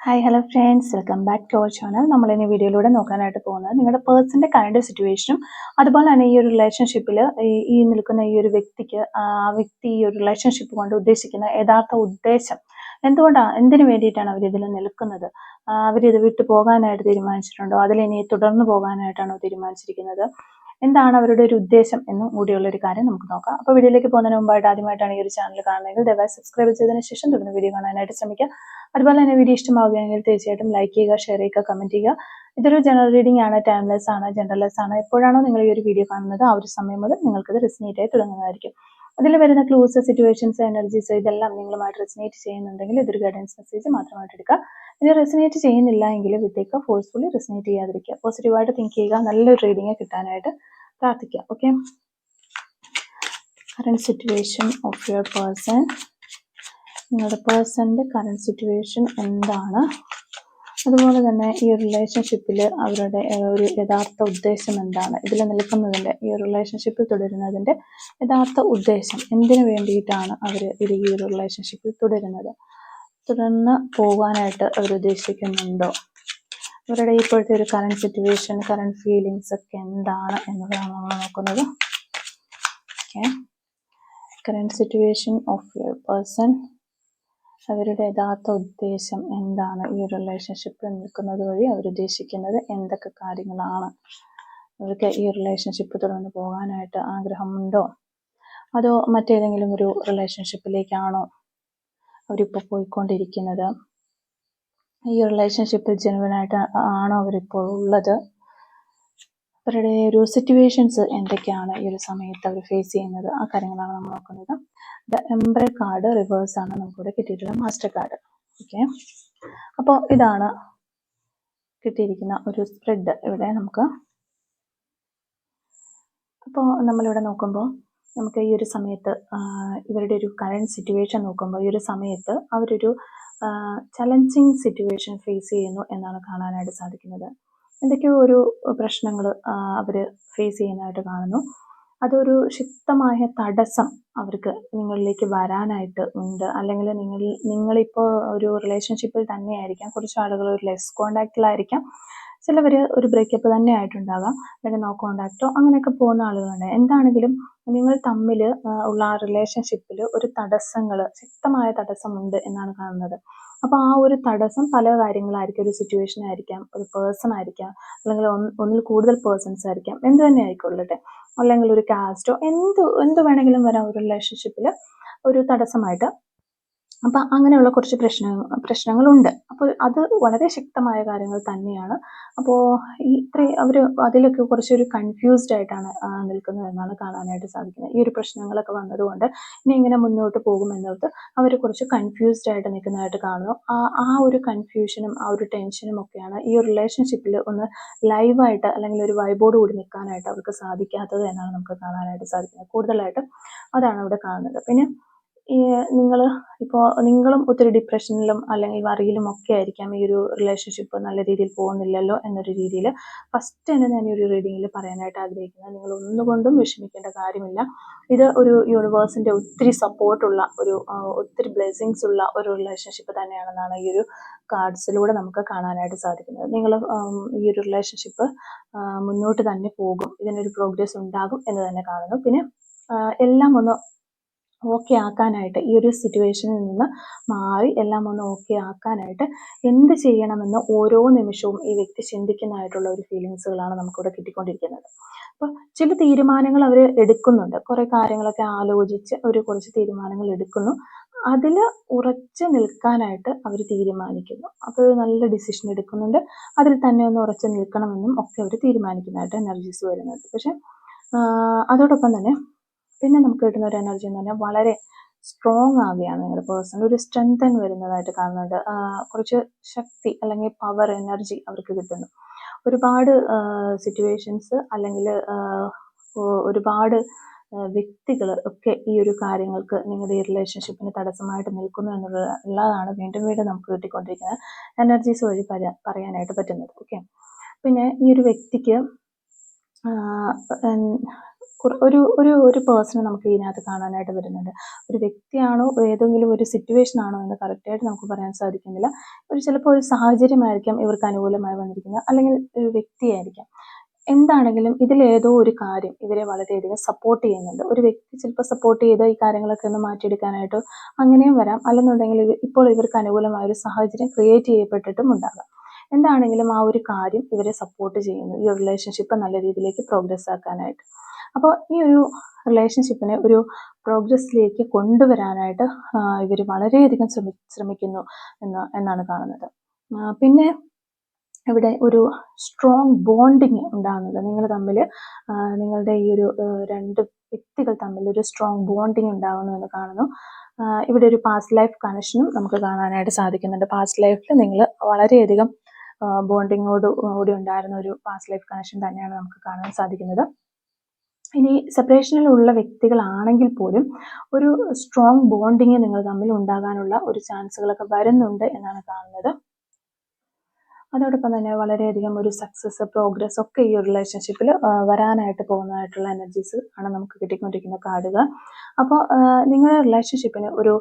Hi hello friends, welcome back to our channel. നമ്മൾ ഇനി വീഡിയോയിലൂടെ നോക്കാനായിട്ട് പോകുന്നത് നിങ്ങളുടെ പേഴ്സൻ്റെ കറണ്ട് സിറ്റുവേഷനും അതുപോലെ തന്നെ ഈ ഒരു റിലേഷൻഷിപ്പിൽ ഈ നിൽക്കുന്ന ഈ ഒരു വ്യക്തിക്ക് ആ വ്യക്തി ഈ ഒരു റിലേഷൻഷിപ്പ് കൊണ്ട് ഉദ്ദേശിക്കുന്ന യഥാർത്ഥ ഉദ്ദേശം എന്തുകൊണ്ടാണ്, എന്തിനു വേണ്ടിയിട്ടാണ് അവരിതിൽ നിൽക്കുന്നത്, അവരിത് വിട്ടു പോകാനായിട്ട് തീരുമാനിച്ചിട്ടുണ്ടോ, അതിലിനി തുടർന്നു പോകാനായിട്ടാണോ തീരുമാനിച്ചിരിക്കുന്നത്, എന്താണ് അവരുടെ ഒരു ഉദ്ദേശം എന്നും കൂടിയുള്ള ഒരു കാര്യം നമുക്ക് നോക്കാം. അപ്പോൾ വീഡിയോയിലേക്ക് പോകുന്നതിന് മുമ്പായിട്ട് ആദ്യമായിട്ടാണ് ഈ ഒരു ചാനൽ കാണുന്നതെങ്കിൽ ദയവായി സബ്സ്ക്രൈബ് ചെയ്തതിന് ശേഷം തുടർന്ന് വീഡിയോ കാണാനായിട്ട് ശ്രമിക്കുക. അതുപോലെ തന്നെ വീഡിയോ ഇഷ്ടമാവുകയാണെങ്കിൽ തീർച്ചയായിട്ടും ലൈക്ക് ചെയ്യുക, ഷെയർ ചെയ്യുക, കമന്റ് ചെയ്യുക. ഇതൊരു ജനറൽ റീഡിംഗ് ആണ്, ടൈംലെസ് ആണ്, ജനറൽലെസ് ആണ്. എപ്പോഴാണോ നിങ്ങൾ ഈ ഒരു വീഡിയോ കാണുന്നത് ആ ഒരു സമയം മുതൽ നിങ്ങൾക്കത് റെസിനേറ്റ് ആയി തുടങ്ങുന്നതായിരിക്കും. അതിൽ വരുന്ന ക്ലൂസ്, സിറ്റുവേഷൻസ്, എനർജീസ് ഇതെല്ലാം നിങ്ങളുമായിട്ട് റെസിനേറ്റ് ചെയ്യുന്നുണ്ടെങ്കിൽ ഇതൊരു ഗൈഡൻസ് മെസ്സേജ് മാത്രമായിട്ട് എടുക്കുക. ഇനി റെസിനേറ്റ് ചെയ്യുന്നില്ല എങ്കിൽ വിട്ടേക്ക്, ഫോഴ്സ്ഫുള്ളി റെസിനേറ്റ് ചെയ്യാതിരിക്കുക. പോസിറ്റീവായിട്ട് തിങ്ക് ചെയ്യുക, നല്ലൊരു റീഡിങ് കിട്ടാനായിട്ട് പ്രാർത്ഥിക്കുക. Okay, current situation of your person. നിങ്ങളുടെ പേഴ്സൻ്റെ കറണ്ട് സിറ്റുവേഷൻ എന്താണ്, അതുപോലെ തന്നെ ഈ റിലേഷൻഷിപ്പിൽ അവരുടെ ഒരു യഥാർത്ഥ ഉദ്ദേശം എന്താണ്, ഇതിൽ നിൽക്കുന്നതിൻ്റെ ഈ ഒരു റിലേഷൻഷിപ്പിൽ തുടരുന്നതിൻ്റെ യഥാർത്ഥ ഉദ്ദേശം, എന്തിനു വേണ്ടിയിട്ടാണ് അവർ ഈ ഒരു റിലേഷൻഷിപ്പിൽ തുടർന്ന് പോകാനായിട്ട് അവർ ഉദ്ദേശിക്കുന്നുണ്ടോ, അവരുടെ ഇപ്പോഴത്തെ ഒരു കറണ്ട് സിറ്റുവേഷൻ, കറണ്ട് ഫീലിങ്സ് ഒക്കെ എന്താണ് എന്നതാണ് നമ്മൾ നോക്കുന്നത്. Okay, current situation of your person, അവരുടെ യഥാർത്ഥ ഉദ്ദേശം എന്താണ്, ഈ ഒരു റിലേഷൻഷിപ്പിൽ നിൽക്കുന്നത് വഴി അവരുദ്ദേശിക്കുന്നത് എന്തൊക്കെ കാര്യങ്ങളാണ്, അവർക്ക് ഈ റിലേഷൻഷിപ്പ് തുടർന്ന് പോകാനായിട്ട് ആഗ്രഹമുണ്ടോ, അതോ മറ്റേതെങ്കിലും ഒരു റിലേഷൻഷിപ്പിലേക്കാണോ അവരിപ്പോൾ പോയിക്കൊണ്ടിരിക്കുന്നത്, ഈ റിലേഷൻഷിപ്പിൽ ജെനുവനായിട്ട് ആണോ അവരിപ്പോൾ ഉള്ളത്, അവരുടെ ഒരു സിറ്റുവേഷൻസ് എന്തൊക്കെയാണ് ഈ ഒരു സമയത്ത് അവർ ഫേസ് ചെയ്യുന്നത്, ആ കാര്യങ്ങളാണ് നമ്മൾ നോക്കുന്നത്. ദ എംപറർ കാർഡ് റിവേഴ്സ് ആണ് നമുക്കിവിടെ കിട്ടിയിട്ടുള്ള മാസ്റ്റർ കാർഡ്. ഓക്കെ, അപ്പോൾ ഇതാണ് കിട്ടിയിരിക്കുന്ന ഒരു സ്പ്രെഡ് ഇവിടെ നമുക്ക്. അപ്പോൾ നമ്മളിവിടെ നോക്കുമ്പോൾ നമുക്ക് ഈ ഒരു സമയത്ത് ഇവരുടെ ഒരു കറണ്ട് സിറ്റുവേഷൻ നോക്കുമ്പോൾ ഈ ഒരു സമയത്ത് അവരൊരു ചലഞ്ചിങ് സിറ്റുവേഷൻ ഫേസ് ചെയ്യുന്നു എന്നാണ് കാണാനായിട്ട് സാധിക്കുന്നത്. എന്തൊക്കെയോ ഒരു പ്രശ്നങ്ങൾ അവർ ഫേസ് ചെയ്യുന്നതായിട്ട് കാണുന്നു. അതൊരു ശക്തമായ തടസ്സം അവർക്ക് നിങ്ങളിലേക്ക് വരാനായിട്ട് ഉണ്ട്, അല്ലെങ്കിൽ നിങ്ങളിപ്പോൾ ഒരു റിലേഷൻഷിപ്പിൽ തന്നെയായിരിക്കാം, കുറച്ച് ആളുകൾ ഒരു ലെസ് കോണ്ടാക്റ്റിലായിരിക്കാം, ചിലവർ ഒരു ബ്രേക്കപ്പ് തന്നെ ആയിട്ടുണ്ടാകാം, അല്ലെങ്കിൽ നോ കോണ്ടാക്റ്റോ അങ്ങനെയൊക്കെ പോകുന്ന ആളുകളുണ്ട്. എന്താണെങ്കിലും നിങ്ങൾ തമ്മിൽ ഉള്ള ആ റിലേഷൻഷിപ്പിൽ ഒരു ശക്തമായ തടസ്സമുണ്ട് എന്നാണ് കാണുന്നത്. അപ്പോൾ ആ ഒരു തടസ്സം പല കാര്യങ്ങളായിരിക്കും, ഒരു സിറ്റുവേഷൻ ആയിരിക്കാം, ഒരു പേഴ്സൺ ആയിരിക്കാം, അല്ലെങ്കിൽ ഒന്നിൽ കൂടുതൽ പേഴ്സൺസ് ആയിരിക്കാം, എന്ത് തന്നെ ആയിക്കൊള്ളട്ടെ, അല്ലെങ്കിൽ ഒരു കാസ്റ്റോ എന്ത് വേണമെങ്കിലും വരാം ഒരു റിലേഷൻഷിപ്പിൽ ഒരു തടസ്സമായിട്ട്. അപ്പം അങ്ങനെയുള്ള കുറച്ച് പ്രശ്നങ്ങളുണ്ട്. അപ്പോൾ അത് വളരെ ശക്തമായ കാര്യങ്ങൾ തന്നെയാണ്. അപ്പോൾ അവർ അതിലൊക്കെ കുറച്ചൊരു കൺഫ്യൂസ്ഡ് ആയിട്ടാണ് നിൽക്കുന്നത് എന്നാണ് കാണാനായിട്ട് സാധിക്കുന്നത്. ഈ ഒരു പ്രശ്നങ്ങളൊക്കെ വന്നതുകൊണ്ട് ഇനി ഇങ്ങനെ മുന്നോട്ട് പോകുമെന്നോർത്ത് അവർ കുറച്ച് കൺഫ്യൂസ്ഡ് ആയിട്ട് നിൽക്കുന്നതായിട്ട് കാണുന്നു. ആ ഒരു കൺഫ്യൂഷനും ആ ഒരു ടെൻഷനും ഒക്കെയാണ് ഈ ഒരു റിലേഷൻഷിപ്പിൽ ഒന്ന് ലൈവായിട്ട് അല്ലെങ്കിൽ ഒരു വൈബോട് കൂടി നിൽക്കാനായിട്ട് അവർക്ക് സാധിക്കാത്തത് എന്നാണ് നമുക്ക് കാണാനായിട്ട് സാധിക്കുന്നത്. കൂടുതലായിട്ടും അതാണ് അവിടെ കാണുന്നത്. പിന്നെ നിങ്ങളും ഒത്തിരി ഡിപ്രഷനിലും അല്ലെങ്കിൽ വറിയിലും ഒക്കെ ആയിരിക്കാം. ഈ ഒരു റിലേഷൻഷിപ്പ് നല്ല രീതിയിൽ പോകുന്നില്ലല്ലോ എന്നൊരു രീതിയിൽ ഫസ്റ്റ് തന്നെ ഞാൻ ഈ ഒരു റീഡിങ്ങിൽ പറയാനായിട്ട് ആഗ്രഹിക്കുന്നത്, നിങ്ങൾ ഒന്നുകൊണ്ടും വിഷമിക്കേണ്ട കാര്യമില്ല. ഇത് ഒരു യൂണിവേഴ്സിൻ്റെ ഒത്തിരി സപ്പോർട്ടുള്ള ഒത്തിരി ബ്ലെസ്സിങ്സ് ഉള്ള ഒരു റിലേഷൻഷിപ്പ് തന്നെയാണെന്നാണ് ഈ ഒരു കാർഡ്സിലൂടെ നമുക്ക് കാണാനായിട്ട് സാധിക്കുന്നത്. നിങ്ങൾ ഈ ഒരു റിലേഷൻഷിപ്പ് മുന്നോട്ട് തന്നെ പോകും, ഇതിനൊരു പ്രോഗ്രസ് ഉണ്ടാകും എന്ന് തന്നെ കാണുന്നു. പിന്നെ എല്ലാം ഒന്ന് ഓക്കെ ആക്കാനായിട്ട്, ഈ ഒരു സിറ്റുവേഷനിൽ നിന്ന് മാറി എല്ലാം ഒന്ന് ഓക്കെ ആക്കാനായിട്ട് എന്ത് ചെയ്യണമെന്ന് ഓരോ നിമിഷവും ഈ വ്യക്തി ചിന്തിക്കുന്നതായിട്ടുള്ള ഒരു ഫീലിങ്സുകളാണ് നമുക്കിവിടെ കിട്ടിക്കൊണ്ടിരിക്കുന്നത്. അപ്പോൾ ചില തീരുമാനങ്ങൾ അവർ എടുക്കുന്നുണ്ട്, കുറേ കാര്യങ്ങളൊക്കെ ആലോചിച്ച് അവർ കുറച്ച് തീരുമാനങ്ങൾ എടുക്കുന്നു, അതിൽ ഉറച്ചു നിൽക്കാനായിട്ട് അവർ തീരുമാനിക്കുന്നു. അപ്പോൾ നല്ല ഡിസിഷൻ എടുക്കുന്നുണ്ട്, അതിൽ തന്നെ ഒന്ന് ഉറച്ചു നിൽക്കണമെന്നും ഒക്കെ അവർ തീരുമാനിക്കുന്നതായിട്ട് എനർജീസ് വരുന്നുണ്ട്. പക്ഷെ അതോടൊപ്പം തന്നെ പിന്നെ നമുക്ക് കിട്ടുന്ന ഒരു എനർജി എന്ന് പറഞ്ഞാൽ വളരെ സ്ട്രോങ് ആവുകയാണ് നിങ്ങളുടെ പേഴ്സൺ, ഒരു സ്ട്രെങ്തൻ വരുന്നതായിട്ട് കാണുന്നുണ്ട്. കുറച്ച് ശക്തി അല്ലെങ്കിൽ പവർ, എനർജി അവർക്ക് കിട്ടുന്നു. ഒരുപാട് സിറ്റുവേഷൻസ് അല്ലെങ്കിൽ ഒരുപാട് വ്യക്തികൾ ഒക്കെ ഈ ഒരു കാര്യങ്ങൾക്ക്, നിങ്ങളുടെ ഈ റിലേഷൻഷിപ്പിന് തടസ്സമായിട്ട് നിൽക്കുന്നു എന്നുള്ളതാണ് വീണ്ടും വീണ്ടും നമുക്ക് കിട്ടിക്കൊണ്ടിരിക്കുന്ന എനർജീസ് വഴി പറയാനായിട്ട് പറ്റുന്നത്. ഓക്കെ, പിന്നെ ഈ ഒരു വ്യക്തിക്ക് ഒരു ഒരു ഒരു പേഴ്സണെ നമുക്ക് ഇതിനകത്ത് കാണാനായിട്ട് വരുന്നുണ്ട്. ഒരു വ്യക്തിയാണോ ഏതെങ്കിലും ഒരു സിറ്റുവേഷൻ ആണോ എന്ന് കറക്റ്റായിട്ട് നമുക്ക് പറയാൻ സാധിക്കുന്നില്ല. ചിലപ്പോൾ ഒരു സാഹചര്യമായിരിക്കാം ഇവർക്ക് അനുകൂലമായി വന്നിരിക്കുന്നത്, അല്ലെങ്കിൽ ഒരു വ്യക്തിയായിരിക്കാം. എന്താണെങ്കിലും ഇതിലേതോ ഒരു കാര്യം ഇവരെ വളരെയധികം സപ്പോർട്ട് ചെയ്യുന്നുണ്ട്. ഒരു വ്യക്തി ചിലപ്പോൾ സപ്പോർട്ട് ചെയ്ത് ഈ കാര്യങ്ങളൊക്കെ ഒന്ന് മാറ്റിയെടുക്കാനായിട്ടോ അങ്ങനെയും വരാം. അല്ലെന്നുണ്ടെങ്കിൽ ഇപ്പോൾ ഇവർക്ക് അനുകൂലമായ ഒരു സാഹചര്യം ക്രിയേറ്റ് ചെയ്യപ്പെട്ടിട്ടും ഉണ്ടാകാം. എന്താണെങ്കിലും ആ ഒരു കാര്യം ഇവരെ സപ്പോർട്ട് ചെയ്യുന്നു ഈ റിലേഷൻഷിപ്പ് നല്ല രീതിയിലേക്ക് പ്രോഗ്രസ് ആക്കാനായിട്ട്. അപ്പോൾ ഈ ഒരു റിലേഷൻഷിപ്പിനെ ഒരു പ്രോഗ്രസ്സിലേക്ക് കൊണ്ടുവരാനായിട്ട് ഇവർ വളരെയധികം ശ്രമിക്കുന്നു എന്നാണ് കാണുന്നത്. പിന്നെ ഇവിടെ ഒരു സ്ട്രോങ് ബോണ്ടിങ് ഉണ്ടാകുന്നുണ്ട്. നിങ്ങൾ തമ്മിൽ നിങ്ങളുടെ ഈ ഒരു രണ്ട് വ്യക്തികൾ തമ്മിൽ ഒരു സ്ട്രോങ് ബോണ്ടിങ് ഉണ്ടാകുന്നു എന്ന് കാണുന്നു. ഇവിടെ ഒരു പാസ്റ്റ് ലൈഫ് കണക്ഷനും നമുക്ക് കാണാനായിട്ട് സാധിക്കുന്നുണ്ട്. പാസ്റ്റ് ലൈഫിൽ നിങ്ങൾ വളരെയധികം ബോണ്ടിങ്ങോട് കൂടി ഉണ്ടായിരുന്ന ഒരു പാസ്റ്റ് ലൈഫ് കണക്ഷൻ തന്നെയാണ് നമുക്ക് കാണാൻ സാധിക്കുന്നത്. ഇനി സെപ്പറേഷനിലുള്ള വ്യക്തികളാണെങ്കിൽ പോലും ഒരു സ്ട്രോങ് ബോണ്ടിങ് നിങ്ങൾ തമ്മിൽ ഉണ്ടാകാനുള്ള ഒരു ചാൻസുകളൊക്കെ വരുന്നുണ്ട് എന്നാണ് കാണുന്നത്. അതോടൊപ്പം തന്നെ വളരെയധികം ഒരു സക്സസ്, പ്രോഗ്രസ് ഒക്കെ ഈ ഒരു റിലേഷൻഷിപ്പിൽ വരാനായിട്ട് പോകുന്നതായിട്ടുള്ള എനർജീസ് ആണ് നമുക്ക് കിട്ടിക്കൊണ്ടിരിക്കുന്ന കാർഡുകൾ. അപ്പോൾ നിങ്ങളുടെ റിലേഷൻഷിപ്പിന് ഒരു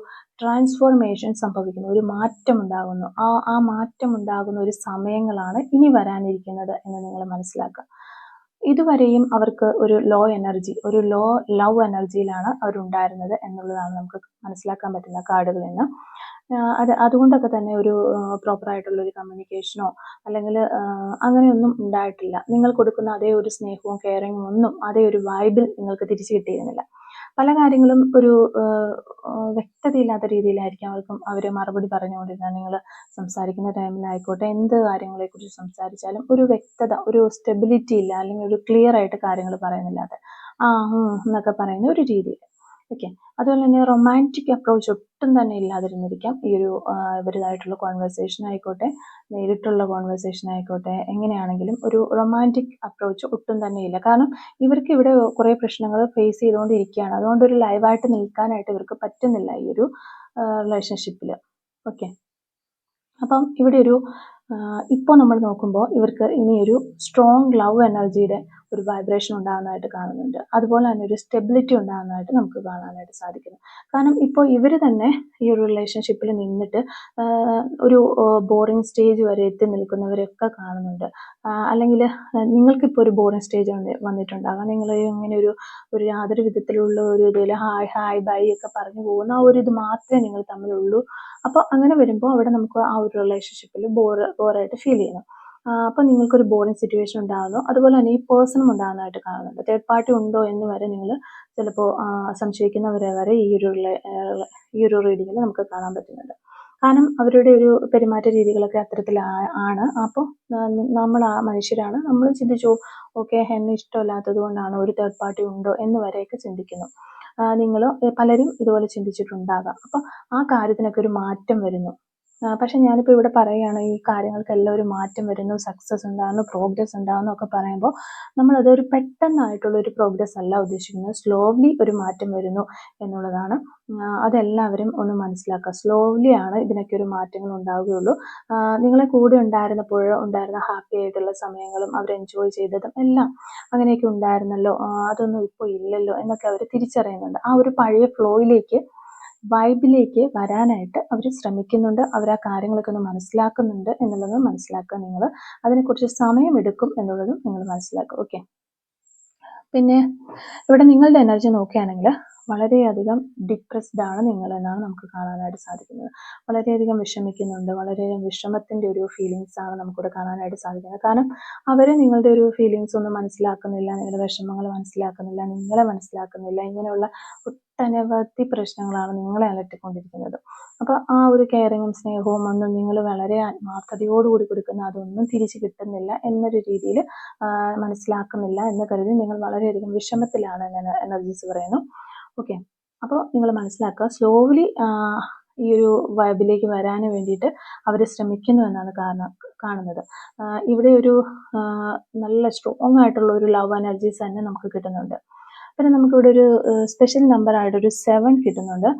ട്രാൻസ്ഫോർമേഷൻ സംഭവിക്കുന്നു, ഒരു മാറ്റം ഉണ്ടാകുന്നു. ആ മാറ്റം ഉണ്ടാകുന്ന ഒരു സമയങ്ങളാണ് ഇനി വരാനിരിക്കുന്നത് എന്ന് നിങ്ങൾ മനസ്സിലാക്കുക. ഇതുവരെയും അവർക്ക് ഒരു ലോ എനർജി, ഒരു ലോ ലവ് എനർജിയിലാണ് അവരുണ്ടായിരുന്നത് എന്നുള്ളതാണ് നമുക്ക് മനസ്സിലാക്കാൻ പറ്റുന്ന കാർഡുകളിൽ നിന്ന്. അതുകൊണ്ടൊക്കെ തന്നെ ഒരു പ്രോപ്പറായിട്ടുള്ള ഒരു കമ്മ്യൂണിക്കേഷനോ അല്ലെങ്കിൽ അങ്ങനെയൊന്നും ഉണ്ടായിട്ടില്ല. നിങ്ങൾ കൊടുക്കുന്ന അതേ ഒരു സ്നേഹവും കെയറിങ്ങും ഒന്നും അതേ ഒരു വൈബിൽ നിങ്ങൾക്ക് തിരിച്ചു കിട്ടിയിരുന്നില്ല. പല കാര്യങ്ങളും ഒരു വ്യക്തതയില്ലാത്ത രീതിയിലായിരിക്കും അവർ മറുപടി പറഞ്ഞുകൊണ്ടിരുന്നത്. നിങ്ങൾ സംസാരിക്കുന്ന ടൈമിലായിക്കോട്ടെ, എന്ത് കാര്യങ്ങളെക്കുറിച്ച് സംസാരിച്ചാലും ഒരു വ്യക്തത, ഒരു സ്റ്റെബിലിറ്റി ഇല്ല, അല്ലെങ്കിൽ ഒരു ക്ലിയർ ആയിട്ട് കാര്യങ്ങൾ പറയുന്നില്ലാതെ എന്നൊക്കെ പറയുന്ന ഒരു രീതിയിൽ. ഓക്കെ, അതുപോലെ തന്നെ റൊമാൻറ്റിക് അപ്രോച്ച് ഒട്ടും തന്നെ ഇല്ലാതിരുന്നിരിക്കാം. ഈ ഒരു ഇവരുമായിട്ടുള്ള കോൺവെർസേഷൻ ആയിക്കോട്ടെ, നേരിട്ടുള്ള കോൺവെർസേഷൻ ആയിക്കോട്ടെ, എങ്ങനെയാണെങ്കിലും ഒരു റൊമാൻറ്റിക് അപ്രോച്ച് ഒട്ടും തന്നെ ഇല്ല. കാരണം ഇവർക്ക് ഇവിടെ കുറേ പ്രശ്നങ്ങൾ ഫേസ് ചെയ്തുകൊണ്ടിരിക്കുകയാണ്. അതുകൊണ്ട് ഒരു ലൈവായിട്ട് നിൽക്കാനായിട്ട് ഇവർക്ക് പറ്റുന്നില്ല ഈ ഒരു റിലേഷൻഷിപ്പിൽ. ഓക്കെ, അപ്പം ഇവിടെ ഒരു ഇപ്പോൾ നമ്മൾ നോക്കുമ്പോൾ ഇവർക്ക് ഇനിയൊരു സ്ട്രോങ് ലവ് എനർജിയുടെ ഒരു വൈബ്രേഷൻ ഉണ്ടാകുന്നതായിട്ട് കാണുന്നുണ്ട്. അതുപോലെ തന്നെ ഒരു സ്റ്റെബിലിറ്റി ഉണ്ടാകുന്നതായിട്ട് നമുക്ക് കാണാനായിട്ട് സാധിക്കുന്നു. കാരണം ഇപ്പോൾ ഇവർ തന്നെ ഈ ഒരു റിലേഷൻഷിപ്പിൽ നിന്നിട്ട് ഒരു ബോറിംഗ് സ്റ്റേജ് വരെ എത്തി നിൽക്കുന്നവരൊക്കെ കാണുന്നുണ്ട്. അല്ലെങ്കിൽ നിങ്ങൾക്കിപ്പോൾ ഒരു ബോറിംഗ് സ്റ്റേജ് വന്നിട്ടുണ്ടാകാം. നിങ്ങൾ ഇങ്ങനെ ഒരു യാതൊരു വിധത്തിലുള്ള ഒരു ഇതിൽ ഹായ് ബൈ ഒക്കെ പറഞ്ഞു പോകുന്ന ആ ഒരു ഇത് മാത്രമേ നിങ്ങൾ തമ്മിലുള്ളൂ. അപ്പോൾ അങ്ങനെ വരുമ്പോൾ അവിടെ നമുക്ക് ആ ഒരു റിലേഷൻഷിപ്പിൽ ബോറായിട്ട് ഫീൽ ചെയ്യുന്നു. അപ്പോൾ നിങ്ങൾക്കൊരു ബോറിംഗ് സിറ്റുവേഷൻ ഉണ്ടാകുന്നു. അതുപോലെ തന്നെ ഈ പേഴ്സണും ഉണ്ടാകുന്നതായിട്ട് കാണുന്നുണ്ട്. തേർഡ് പാർട്ടി ഉണ്ടോ എന്ന് വരെ നിങ്ങൾ ചിലപ്പോൾ സംശയിക്കുന്നവരെ വരെ ഈ ഒരു റീഡിങ്ങിൽ നമുക്ക് കാണാൻ പറ്റുന്നുണ്ട്. കാരണം അവരുടെ ഒരു പെരുമാറ്റ രീതികളൊക്കെ അത്തരത്തിലാണ്. അപ്പോൾ നമ്മൾ ആ മനുഷ്യരാണ്, നമ്മൾ ചിന്തിച്ചു ഓക്കെ എന്നെ ഇഷ്ടമല്ലാത്തത് കൊണ്ടാണ് ഒരു തേർഡ് പാർട്ടി ഉണ്ടോ എന്ന് വരെയൊക്കെ ചിന്തിക്കുന്നു. നിങ്ങൾ പലരും ഇതുപോലെ ചിന്തിച്ചിട്ടുണ്ടാകാം. അപ്പോൾ ആ കാര്യത്തിനൊക്കെ ഒരു മാറ്റം വരുന്നു. പക്ഷെ ഞാനിപ്പോൾ ഇവിടെ പറയുകയാണ് ഈ കാര്യങ്ങൾക്കെല്ലാം ഒരു മാറ്റം വരുന്നു, സക്സസ് ഉണ്ടാകുന്നു, പ്രോഗ്രസ് ഉണ്ടാകുന്നു ഒക്കെ പറയുമ്പോൾ നമ്മളതൊരു പെട്ടെന്നായിട്ടുള്ള ഒരു പ്രോഗ്രസ് അല്ല ഉദ്ദേശിക്കുന്നത്. സ്ലോലി ഒരു മാറ്റം വരുന്നു എന്നുള്ളതാണ്. അതെല്ലാവരും ഒന്ന് മനസ്സിലാക്കുക. സ്ലോലി ആണ് ഇതിനൊക്കെ ഒരു മാറ്റങ്ങൾ ഉണ്ടാവുകയുള്ളൂ. നിങ്ങളെ കൂടെ ഉണ്ടായിരുന്നപ്പോൾ ഉണ്ടായിരുന്ന ഹാപ്പി ആയിട്ടുള്ള സമയങ്ങളും അവർ എൻജോയ് ചെയ്തതും എല്ലാം അങ്ങനെയൊക്കെ ഉണ്ടായിരുന്നല്ലോ, അതൊന്നും ഇപ്പോൾ ഇല്ലല്ലോ എന്നൊക്കെ അവർ തിരിച്ചറിയുന്നുണ്ട്. ആ ഒരു പഴയ ഫ്ലോയിലേക്ക്, വൈബിലേക്ക് വരാനായിട്ട് അവർ ശ്രമിക്കുന്നുണ്ട്. അവർ ആ കാര്യങ്ങളൊക്കെ ഒന്ന് മനസ്സിലാക്കുന്നുണ്ട് എന്നുള്ളത് മനസ്സിലാക്കുക. നിങ്ങൾ അതിനെക്കുറിച്ച് സമയമെടുക്കും എന്നുള്ളതും നിങ്ങൾ മനസ്സിലാക്കുക. ഓക്കെ, പിന്നെ ഇവിടെ നിങ്ങളുടെ എനർജി നോക്കുകയാണെങ്കിൽ വളരെയധികം ഡിപ്രസ്ഡ് ആണ് നിങ്ങൾ എന്നാണ് നമുക്ക് കാണാനായിട്ട് സാധിക്കുന്നത്. വളരെയധികം വിഷമിക്കുന്നുണ്ട്. വളരെയധികം വിഷമത്തിൻ്റെ ഒരു ഫീലിങ്സ് ആണ് നമുക്കിവിടെ കാണാനായിട്ട് സാധിക്കുന്നത്. കാരണം അവർ നിങ്ങളുടെ ഒരു ഫീലിങ്സ് ഒന്നും മനസ്സിലാക്കുന്നില്ല, നിങ്ങളുടെ വിഷമങ്ങൾ മനസ്സിലാക്കുന്നില്ല, നിങ്ങളെ മനസ്സിലാക്കുന്നില്ല. ഇങ്ങനെയുള്ള ഒട്ടനവധി പ്രശ്നങ്ങളാണ് നിങ്ങളെ അലട്ടിക്കൊണ്ടിരിക്കുന്നത്. അപ്പോൾ ആ ഒരു കെയറിങ്ങും സ്നേഹവും ഒന്നും നിങ്ങൾ വളരെ ആത്മാർത്ഥതയോടുകൂടി കൊടുക്കുന്ന അതൊന്നും തിരിച്ചു കിട്ടുന്നില്ല എന്നൊരു രീതിയിൽ മനസ്സിലാക്കുന്നില്ല എന്ന് കരുതി നിങ്ങൾ വളരെയധികം വിഷമത്തിലാണ് എന്ന് എനർജീസ് പറയുന്നു. ഓക്കെ, അപ്പോൾ നിങ്ങൾ മനസ്സിലാക്കുക, സ്ലോലി ഈ ഒരു വൈബിലേക്ക് വരാൻ വേണ്ടിയിട്ട് അവർ ശ്രമിക്കുന്നു എന്നാണ് കാണുന്നത്. ഇവിടെ ഒരു നല്ല സ്ട്രോങ് ആയിട്ടുള്ള ഒരു ലവ് എനർജീസ് തന്നെ നമുക്ക് കിട്ടുന്നുണ്ട്. പിന്നെ നമുക്കിവിടെ ഒരു സ്പെഷ്യൽ നമ്പർ ആയിട്ടൊരു 7 കിട്ടുന്നുണ്ട്.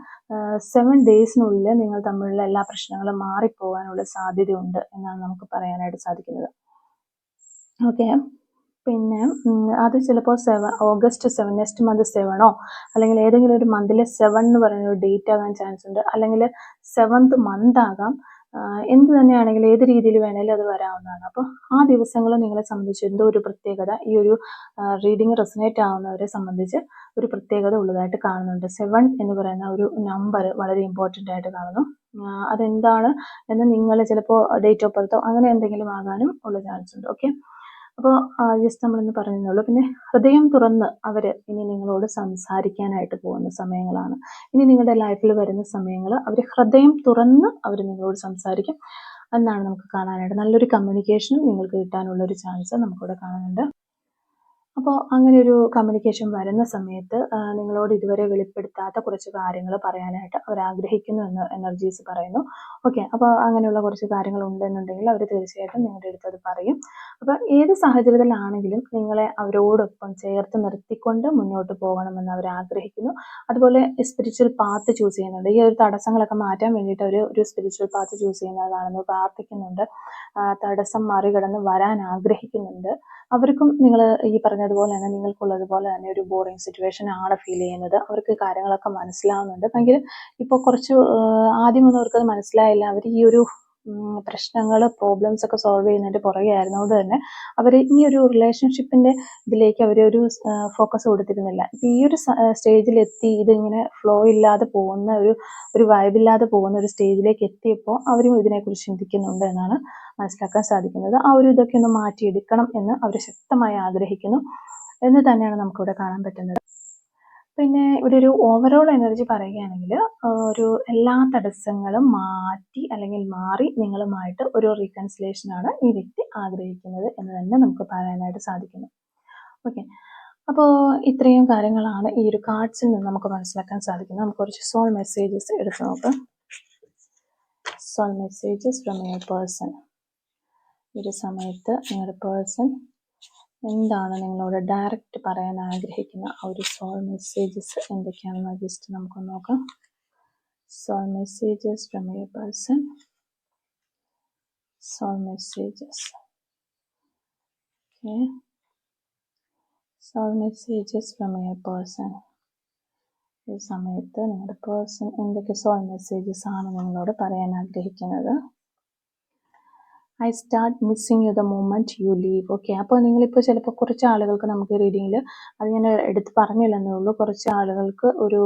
7 ഡേയ്സിനുള്ളിൽ നിങ്ങൾ തമ്മിലുള്ള എല്ലാ പ്രശ്നങ്ങളും മാറിപ്പോകാനുള്ള സാധ്യതയുണ്ട് എന്നാണ് നമുക്ക് പറയാനായിട്ട് സാധിക്കുന്നത്. ഓക്കെ, പിന്നെ അത് ചിലപ്പോൾ ഓഗസ്റ്റ് 7 നെക്സ്റ്റ് മന്ത് 7 അല്ലെങ്കിൽ ഏതെങ്കിലും ഒരു മന്തിലെ 7 എന്ന് പറയുന്ന ഒരു ഡേറ്റ് ആകാൻ ചാൻസ് ഉണ്ട്. അല്ലെങ്കിൽ 7th മന്ത് ആകാം. എന്ത് തന്നെയാണെങ്കിലും ഏത് രീതിയിൽ വേണേലും അത് വരാവുന്നതാണ്. അപ്പോൾ ആ ദിവസങ്ങൾ നിങ്ങളെ സംബന്ധിച്ച് എന്തോ ഒരു പ്രത്യേകത ഈ ഒരു റീഡിങ് റെസനേറ്റ് ആവുന്നവരെ സംബന്ധിച്ച് ഒരു പ്രത്യേകത ഉള്ളതായിട്ട് കാണുന്നുണ്ട്. 7 എന്ന് പറയുന്ന ഒരു നമ്പർ വളരെ ഇമ്പോർട്ടൻ്റ് ആയിട്ട് കാണുന്നു. അതെന്താണ് എന്ന് നിങ്ങൾ ചിലപ്പോൾ ഡേറ്റ് ഓഫ് ബർത്തോ അങ്ങനെ എന്തെങ്കിലും ആകാനും ഉള്ള ചാൻസ് ഉണ്ട്. ഓക്കെ, അപ്പോൾ ജസ്റ്റ് നമ്മളൊന്ന് പറഞ്ഞുള്ളൂ. പിന്നെ ഹൃദയം തുറന്ന് അവർ ഇനി നിങ്ങളോട് സംസാരിക്കാനായിട്ട് പോകുന്ന സമയങ്ങളാണ്. ഇനി നിങ്ങളുടെ ലൈഫിൽ വരുന്ന സമയങ്ങൾ അവർ ഹൃദയം തുറന്ന് അവർ നിങ്ങളോട് സംസാരിക്കും എന്നാണ് നമുക്ക് കാണാനായിട്ട്. നല്ലൊരു കമ്മ്യൂണിക്കേഷൻ നിങ്ങൾക്ക് കിട്ടാനുള്ള ഒരു ചാൻസ് നമുക്കിവിടെ കാണുന്നുണ്ട്. അപ്പോൾ അങ്ങനെ ഒരു കമ്മ്യൂണിക്കേഷൻ വരുന്ന സമയത്ത് നിങ്ങളോട് ഇതുവരെ വെളിപ്പെടുത്താത്ത കുറച്ച് കാര്യങ്ങൾ പറയാനായിട്ട് അവർ ആഗ്രഹിക്കുന്നു എന്ന് എനർജീസ് പറയുന്നു. ഓക്കെ, അപ്പോൾ അങ്ങനെയുള്ള കുറച്ച് കാര്യങ്ങൾ ഉണ്ടെന്നുണ്ടെങ്കിൽ അവർ തീർച്ചയായിട്ടും നിങ്ങളുടെ അടുത്ത് അത് പറയും. അപ്പോൾ ഏത് സാഹചര്യത്തിലാണെങ്കിലും നിങ്ങളെ അവരോടൊപ്പം ചേർത്ത് നിർത്തിക്കൊണ്ട് മുന്നോട്ട് പോകണമെന്ന് അവർ ആഗ്രഹിക്കുന്നു. അതുപോലെ സ്പിരിച്വൽ പാത്ത് ചൂസ് ചെയ്യുന്നുണ്ട്. ഈ ഒരു തടസ്സങ്ങളൊക്കെ മാറ്റാൻ വേണ്ടിയിട്ട് അവർ ഒരു സ്പിരിച്വൽ പാത്ത് ചൂസ് ചെയ്യുന്നതാണെന്ന് പ്രാർത്ഥിക്കുന്നുണ്ട്. തടസ്സം മറികടന്ന് വരാൻ ആഗ്രഹിക്കുന്നുണ്ട്. അവർക്കും നിങ്ങൾ ഈ പറഞ്ഞതുപോലെ തന്നെ നിങ്ങൾക്കുള്ളതുപോലെ തന്നെ ഒരു ബോറിങ് സിറ്റുവേഷൻ ആണ് ഫീൽ ചെയ്യുന്നത്. അവർക്ക് കാര്യങ്ങളൊക്കെ മനസ്സിലാവുന്നുണ്ട്. ഭയങ്കര ഇപ്പോൾ കുറച്ച് ആദ്യമൊന്നും അവർക്കത് മനസ്സിലായില്ല. അവർ ഈ ഒരു പ്രശ്നങ്ങൾ പ്രോബ്ലംസ് ഒക്കെ സോൾവ് ചെയ്യുന്നതിൻ്റെ പുറകെ ആയിരുന്നതുകൊണ്ട് തന്നെ അവർ ഈ ഒരു റിലേഷൻഷിപ്പിൻ്റെ ഇതിലേക്ക് അവർ ഒരു ഫോക്കസ് കൊടുത്തിരുന്നില്ല. ഇപ്പം ഈ ഒരു സ്റ്റേജിലെത്തി ഇതിങ്ങനെ ഫ്ലോ ഇല്ലാതെ പോകുന്ന ഒരു വൈബില്ലാതെ പോകുന്ന ഒരു സ്റ്റേജിലേക്ക് എത്തിയപ്പോൾ അവരും ഇതിനെക്കുറിച്ച് ചിന്തിക്കുന്നുണ്ട് എന്നാണ് മനസ്സിലാക്കാൻ സാധിക്കുന്നത്. ആ ഒരു ഇതൊക്കെ ഒന്ന് മാറ്റിയെടുക്കണം എന്ന് അവർ ശക്തമായി ആഗ്രഹിക്കുന്നു എന്ന് തന്നെയാണ് നമുക്കിവിടെ കാണാൻ പറ്റുന്നത്. പിന്നെ ഇവിടെ ഒരു ഓവറോൾ എനർജി പറയുകയാണെങ്കിൽ ഒരു എല്ലാ തടസ്സങ്ങളും മാറ്റി അല്ലെങ്കിൽ മാറി നിങ്ങളുമായിട്ട് ഒരു റീകൺസിലേഷനാണ് ഈ വ്യക്തി ആഗ്രഹിക്കുന്നത് എന്ന് തന്നെ നമുക്ക് പറയാനായിട്ട് സാധിക്കുന്നു. ഓക്കെ, അപ്പോൾ ഇത്രയും കാര്യങ്ങളാണ് ഈ ഒരു കാർഡ്സിൽ നിന്ന് നമുക്ക് മനസ്സിലാക്കാൻ സാധിക്കുന്നത്. നമുക്ക് കുറച്ച് സോൾ മെസ്സേജസ് എടുത്ത് നോക്കാം. Soul messages from your person. ഈ ഒരു സമയത്ത് നിങ്ങളുടെ പേഴ്സൺ എന്താണ് നിങ്ങളോട് ഡയറക്റ്റ് പറയാൻ ആഗ്രഹിക്കുന്ന ആ ഒരു സോൾ മെസ്സേജസ് എന്തൊക്കെയാണെന്ന് ജസ്റ്റ് നമുക്ക് നോക്കാം. Soul messages from your person. Soul messages. Okay, soul messages from your person. ഈ സമയത്ത് നിങ്ങളുടെ പേഴ്സൺ എന്തൊക്കെ സോൾ മെസ്സേജസ് ആണ് നിങ്ങളോട് പറയാൻ ആഗ്രഹിക്കുന്നത്? I start missing you the moment U leave. Okay, അപ്പോൾ നിങ്ങളിപ്പോൾ ചിലപ്പോൾ കുറച്ച് ആളുകൾക്ക് നമുക്ക് റീഡിങ്ങിൽ അത് ഞാൻ എടുത്ത് പറഞ്ഞില്ലെന്നേ ഉള്ളൂ. കുറച്ച് ആളുകൾക്ക് ഒരു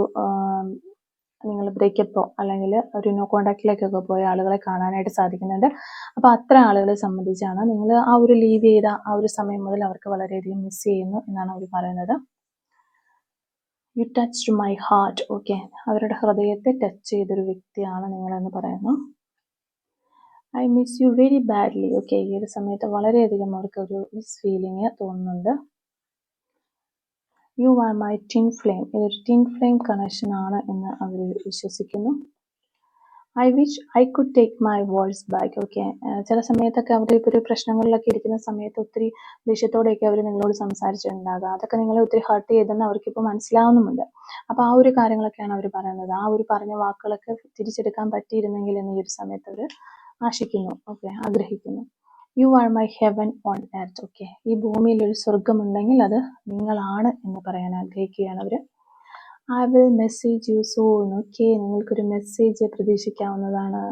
നിങ്ങൾ ബ്രേക്കപ്പോ അല്ലെങ്കിൽ ഒരു നോ കോണ്ടാക്റ്റിലേക്കൊക്കെ പോയ ആളുകളെ കാണാനായിട്ട് സാധിക്കുന്നുണ്ട്. അപ്പോൾ അത്ര ആളുകളെ സംബന്ധിച്ചാണ് നിങ്ങൾ ആ ഒരു ലീവ് ചെയ്ത ആ ഒരു സമയം മുതൽ അവർക്ക് വളരെയധികം മിസ് ചെയ്യുന്നു എന്നാണ് അവർ പറയുന്നത്. You touched my heart. Okay, അവരുടെ ഹൃദയത്തെ ടച്ച് ചെയ്തൊരു വ്യക്തിയാണ് നിങ്ങളെന്ന് പറയുന്നു. I miss you very badly. Okay, ഈ ഒരു സമയത്ത് വളരെയധികം അവർക്ക് ഒരു മിസ് ഫീലിംഗ് തോന്നുന്നുണ്ട്. You are my twin flame. ഇതൊരു ടിൻ ഫ്ലെയിം കണക്ഷൻ ആണ് എന്ന് അവർ വിശ്വസിക്കുന്നു. I wish I could take my voice back. Okay, ചില സമയത്തൊക്കെ അവർ ഇപ്പോൾ ഒരു പ്രശ്നങ്ങളിലൊക്കെ ഇരിക്കുന്ന സമയത്ത് ഒത്തിരി ദേഷ്യത്തോടെയൊക്കെ അവർ നിങ്ങളോട് സംസാരിച്ചിട്ടുണ്ടാകുക. അതൊക്കെ നിങ്ങളെ ഒത്തിരി ഹർട്ട് ചെയ്തെന്ന് അവർക്കിപ്പോൾ മനസ്സിലാവുന്നുമുണ്ട്. അപ്പോൾ ആ ഒരു കാര്യങ്ങളൊക്കെയാണ് അവർ പറയുന്നത്. ആ ഒരു പറഞ്ഞ വാക്കുകളൊക്കെ തിരിച്ചെടുക്കാൻ പറ്റിയിരുന്നെങ്കിൽ എന്ന് ഈ ഒരു സമയത്ത് അവർ ആശിക്കുന്നു. ഓക്കെ, ആഗ്രഹിക്കുന്നു. You are my heaven on earth. Okay, ഈ ഭൂമിയിൽ ഒരു സ്വർഗമുണ്ടെങ്കിൽ അത് നിങ്ങളാണ് എന്ന് പറയാൻ ആഗ്രഹിക്കുകയാണ് അവർ. I will message you soon. Okay, നിങ്ങൾക്കൊരു മെസ്സേജ് പ്രതീക്ഷിക്കാവുന്നതാണ്.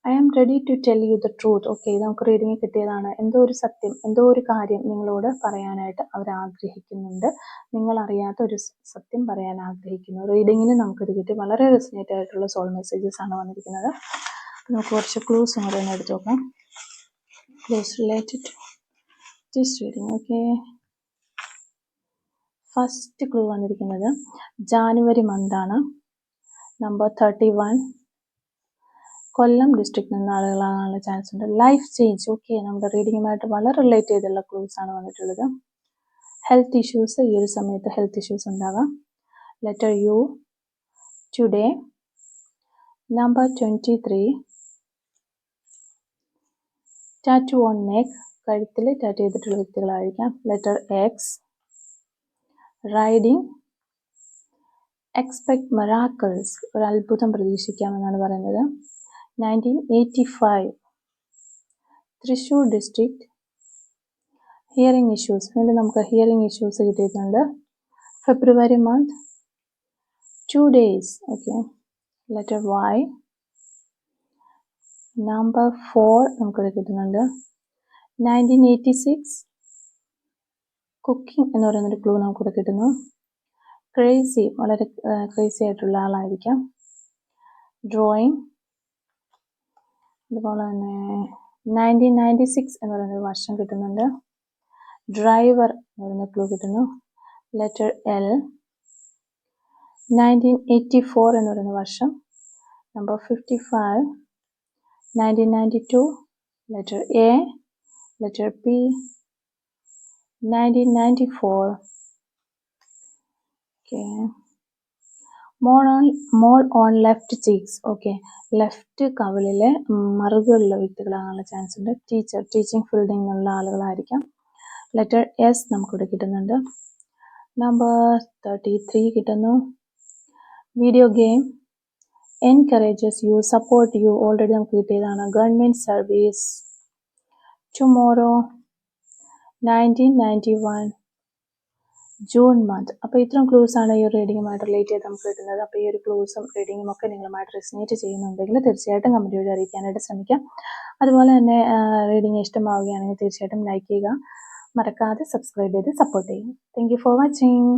I am ready to tell you the truth. Okay, ഇത് നമുക്ക് റീഡിങ് കിട്ടിയതാണ്. എന്തോ ഒരു സത്യം, എന്തോ ഒരു കാര്യം നിങ്ങളോട് പറയാനായിട്ട് അവർ ആഗ്രഹിക്കുന്നുണ്ട്. നിങ്ങൾ അറിയാത്ത ഒരു സത്യം പറയാൻ ആഗ്രഹിക്കുന്നു. റീഡിങ്ങിന് നമുക്കിത് കിട്ടി. വളരെ റെസനേറ്റ് ആയിട്ടുള്ള സോൾ മെസ്സേജസ് ആണ് വന്നിരിക്കുന്നത്. നമുക്ക് കുറച്ച് ക്ലൂസ് കൂടെ ഒന്ന് എടുത്ത് നോക്കാം. Clues related to this reading. Okay, first clue വന്നിരിക്കുന്നത് ജാനുവരി മന്താണ്. നമ്പർ 31. കൊല്ലം ഡിസ്ട്രിക്റ്റിൽ നിന്ന് ആളുകളാകാനുള്ള ചാൻസ് ഉണ്ട്. Life change. ഓക്കെ, നമ്മുടെ റീഡിങ്ങുമായിട്ട് വളരെ റിലേറ്റ് ചെയ്തുള്ള ക്ലൂസ് ആണ് വന്നിട്ടുള്ളത്. Health issues. ഈ ഒരു സമയത്ത് ഹെൽത്ത് ഇഷ്യൂസ് ഉണ്ടാകാം. Letter U. Today. Number 23. Tattoo on neck. കഴുത്തിൽ ടാറ്റു ചെയ്തിട്ടുള്ള വ്യക്തികളായിരിക്കാം. Letter X. Riding. Expect miracles. ഒരു അത്ഭുതം പ്രതീക്ഷിക്കാമെന്നാണ് പറയുന്നത്. 1985. തൃശ്ശൂർ ഡിസ്ട്രിക്റ്റ്. ഹിയറിംഗ് ഇഷ്യൂസ്, വീണ്ടും നമുക്ക് ഹിയറിംഗ് ഇഷ്യൂസ് കിട്ടിയിട്ടുണ്ട്. February month 2 days. Okay, letter Y. Number 4 നമുക്കിവിടെ കിട്ടുന്നുണ്ട്. 1986 കുക്കിംഗ് എന്ന് പറയുന്നൊരു ക്ലൂ നമുക്കിവിടെ കിട്ടുന്നു. ക്രേസി, വളരെ ക്രേസി ആയിട്ടുള്ള ആളായിരിക്കാം. ഡ്രോയിങ്, അതുപോലെ തന്നെ 1996 എന്ന് പറയുന്നൊരു വർഷം കിട്ടുന്നുണ്ട്. ഡ്രൈവർ എന്ന് പറയുന്ന ക്ലൂ കിട്ടുന്നു. Letter L. 1984 എന്ന് പറയുന്ന വർഷം. Number 55. 1992 letter A. Letter P. 1994. Okay. Mole on left cheeks. Okay, left കവിളിലെ മറുകുള്ള വ്യക്തികളാകാനുള്ള ചാൻസ് ഉണ്ട്. ടീച്ചിങ് ഫീൽഡിൽ നിന്നുള്ള ആളുകളായിരിക്കാം. ലെറ്റർ S നമുക്കിവിടെ കിട്ടുന്നുണ്ട്. നമ്പർ 33 കിട്ടുന്നു. Video game, encourages you, support you, already നമുക്ക് കിട്ടിയതാണ്. Government service, tomorrow, 1991 June month. അപ്പോൾ ഇത്രയും ക്ലൂസ് ആണ് ഈ റീഡിങ്ങുമായിട്ട് റിലേറ്റ് ചെയ്ത് നമുക്ക് കിട്ടുന്നത്. അപ്പോൾ ഈ ഒരു ക്ലൂസും റീഡിങ്ങും ഒക്കെ നിങ്ങളുമായിട്ട് റെസിനേറ്റ് ചെയ്യുന്നുണ്ടെങ്കിൽ തീർച്ചയായിട്ടും കമൻറ്റ് വഴി അറിയിക്കാനായിട്ട് ശ്രമിക്കാം. അതുപോലെ തന്നെ റീഡിങ് ഇഷ്ടമാവുകയാണെങ്കിൽ തീർച്ചയായിട്ടും ലൈക്ക് ചെയ്യുക, മറക്കാതെ സബ്സ്ക്രൈബ് ചെയ്ത് സപ്പോർട്ട് ചെയ്യുക. Thank you for watching.